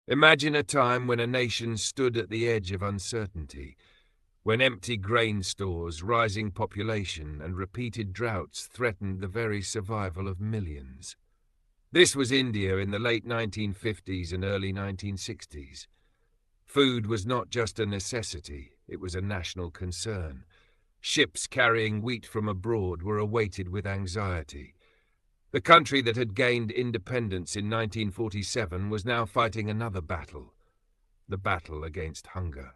Imagine a time when a nation stood at the edge of uncertainty, when empty grain stores, rising population, and repeated droughts threatened the very survival of millions. This was India in the late 1950s and early 1960s. Food was not just a necessity, it was a national concern. Ships carrying wheat from abroad were awaited with anxiety. The country that had gained independence in 1947 was now fighting another battle, the battle against hunger.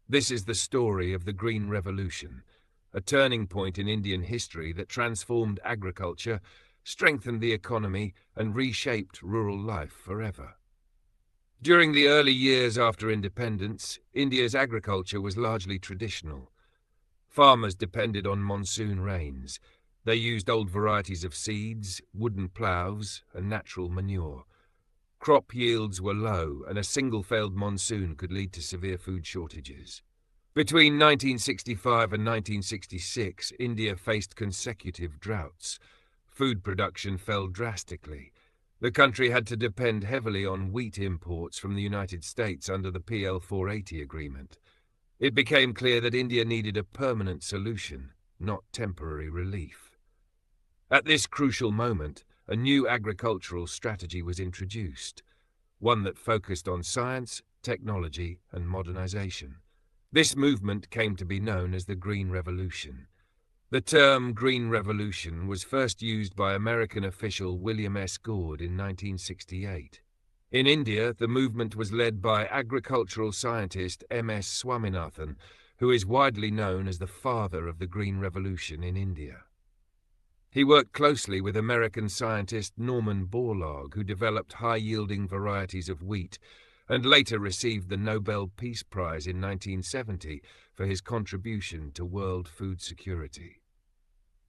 This is the story of the Green Revolution, a turning point in Indian history that transformed agriculture, strengthened the economy, and reshaped rural life forever. During the early years after independence, India's agriculture was largely traditional. Farmers depended on monsoon rains. They used old varieties of seeds, wooden ploughs, and natural manure. Crop yields were low, and a single failed monsoon could lead to severe food shortages. Between 1965 and 1966, India faced consecutive droughts. Food production fell drastically. The country had to depend heavily on wheat imports from the United States under the PL 480 agreement. It became clear that India needed a permanent solution, not temporary relief. At this crucial moment, a new agricultural strategy was introduced, one that focused on science, technology, and modernization. This movement came to be known as the Green Revolution. The term Green Revolution was first used by American official William S. Gord in 1968. In India, the movement was led by agricultural scientist M.S. Swaminathan, who is widely known as the father of the Green Revolution in India. He worked closely with American scientist Norman Borlaug, who developed high-yielding varieties of wheat, and later received the Nobel Peace Prize in 1970 for his contribution to world food security.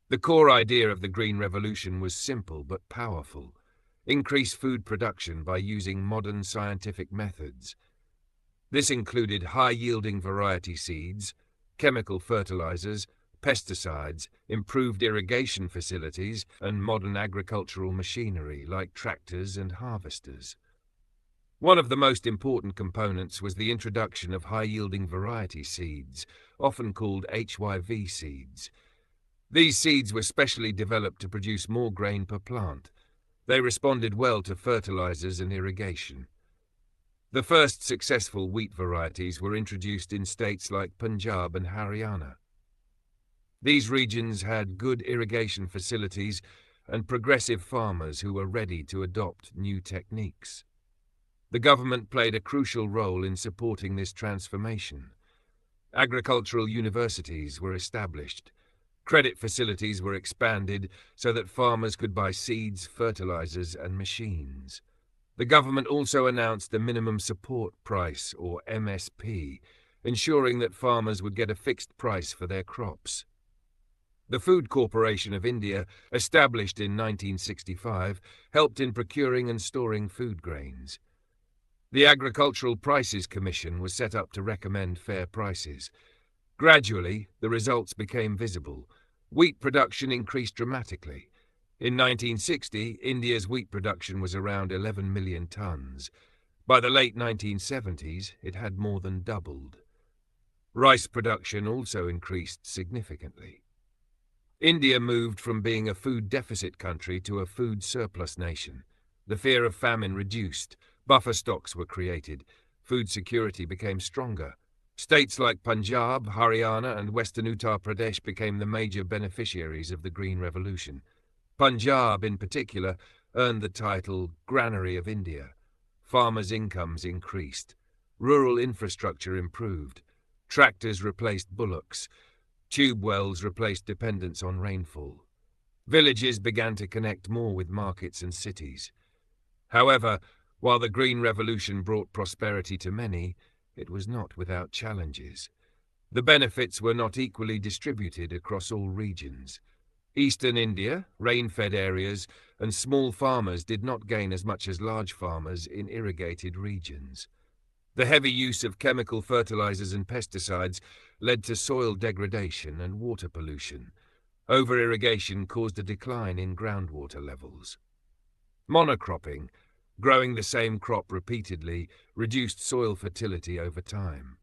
The core idea of the Green Revolution was simple but powerful: increase food production by using modern scientific methods. This included high-yielding variety seeds, chemical fertilizers, pesticides, improved irrigation facilities, and modern agricultural machinery like tractors and harvesters. One of the most important components was the introduction of high-yielding variety seeds, often called HYV seeds. These seeds were specially developed to produce more grain per plant. They responded well to fertilizers and irrigation. The first successful wheat varieties were introduced in states like Punjab and Haryana. These regions had good irrigation facilities and progressive farmers who were ready to adopt new techniques. The government played a crucial role in supporting this transformation. Agricultural universities were established. Credit facilities were expanded so that farmers could buy seeds, fertilizers, and machines. The government also announced a minimum support price, or MSP, ensuring that farmers would get a fixed price for their crops. The Food Corporation of India, established in 1965, helped in procuring and storing food grains. The Agricultural Prices Commission was set up to recommend fair prices. Gradually, the results became visible. Wheat production increased dramatically. In 1960, India's wheat production was around 11 million tons. By the late 1970s, it had more than doubled. Rice production also increased significantly. India moved from being a food deficit country to a food surplus nation. The fear of famine reduced, buffer stocks were created, food security became stronger. States like Punjab, Haryana, and Western Uttar Pradesh became the major beneficiaries of the Green Revolution. Punjab, in particular, earned the title Granary of India. Farmers' incomes increased. Rural infrastructure improved. Tractors replaced bullocks. Tube wells replaced dependence on rainfall. Villages began to connect more with markets and cities. However, while the Green Revolution brought prosperity to many, it was not without challenges. The benefits were not equally distributed across all regions. Eastern India, rain-fed areas, and small farmers did not gain as much as large farmers in irrigated regions. The heavy use of chemical fertilizers and pesticides led to soil degradation and water pollution. Over-irrigation caused a decline in groundwater levels. Monocropping, Growing the same crop repeatedly reduced soil fertility over time.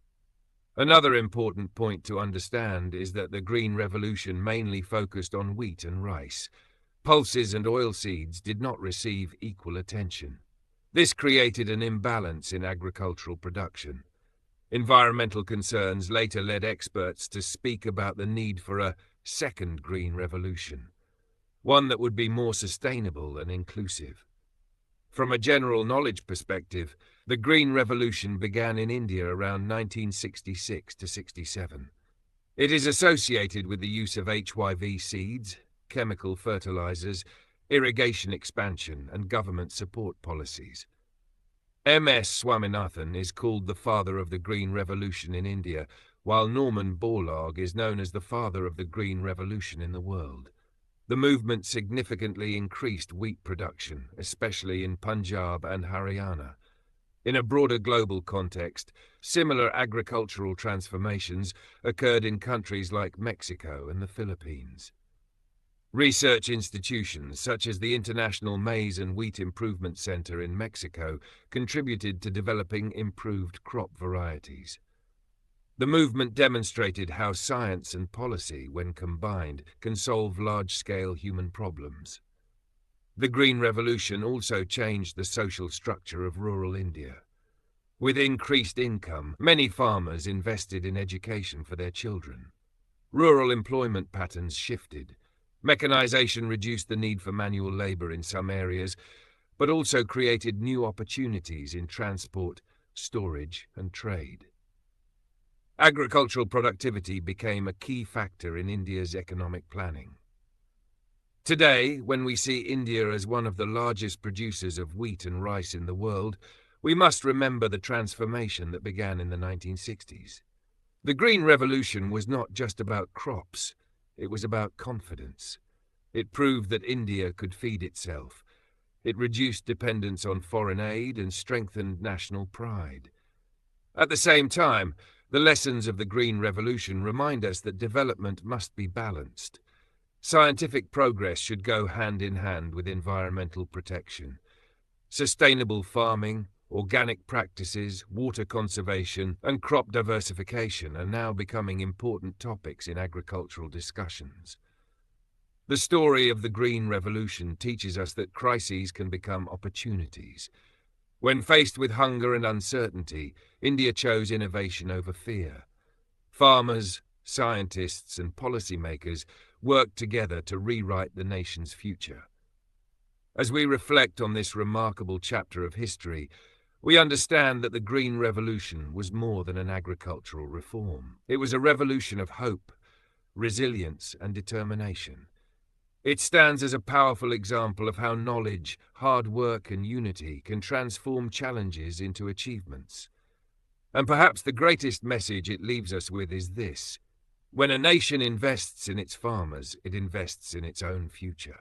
Another important point to understand is that the Green Revolution mainly focused on wheat and rice. Pulses and oilseeds did not receive equal attention. This created an imbalance in agricultural production. Environmental concerns later led experts to speak about the need for a second Green Revolution, one that would be more sustainable and inclusive. From a general knowledge perspective, the Green Revolution began in India around 1966 to 67. It is associated with the use of HYV seeds, chemical fertilizers, irrigation expansion, and government support policies. M.S. Swaminathan is called the father of the Green Revolution in India, while Norman Borlaug is known as the father of the Green Revolution in the world. The movement significantly increased wheat production, especially in Punjab and Haryana. In a broader global context, similar agricultural transformations occurred in countries like Mexico and the Philippines. Research institutions such as the International Maize and Wheat Improvement Center in Mexico contributed to developing improved crop varieties. The movement demonstrated how science and policy, when combined, can solve large-scale human problems. The Green Revolution also changed the social structure of rural India. With increased income, many farmers invested in education for their children. Rural employment patterns shifted. Mechanization reduced the need for manual labor in some areas, but also created new opportunities in transport, storage, and trade. Agricultural productivity became a key factor in India's economic planning. Today, when we see India as one of the largest producers of wheat and rice in the world, we must remember the transformation that began in the 1960s. The Green Revolution was not just about crops. It was about confidence. It proved that India could feed itself. It reduced dependence on foreign aid and strengthened national pride. At the same time, the lessons of the Green Revolution remind us that development must be balanced. Scientific progress should go hand in hand with environmental protection. Sustainable farming, organic practices, water conservation, and crop diversification are now becoming important topics in agricultural discussions. The story of the Green Revolution teaches us that crises can become opportunities. When faced with hunger and uncertainty, India chose innovation over fear. Farmers, scientists, and policymakers worked together to rewrite the nation's future. As we reflect on this remarkable chapter of history, we understand that the Green Revolution was more than an agricultural reform. It was a revolution of hope, resilience, and determination. It stands as a powerful example of how knowledge, hard work, and unity can transform challenges into achievements. And perhaps the greatest message it leaves us with is this: when a nation invests in its farmers, it invests in its own future.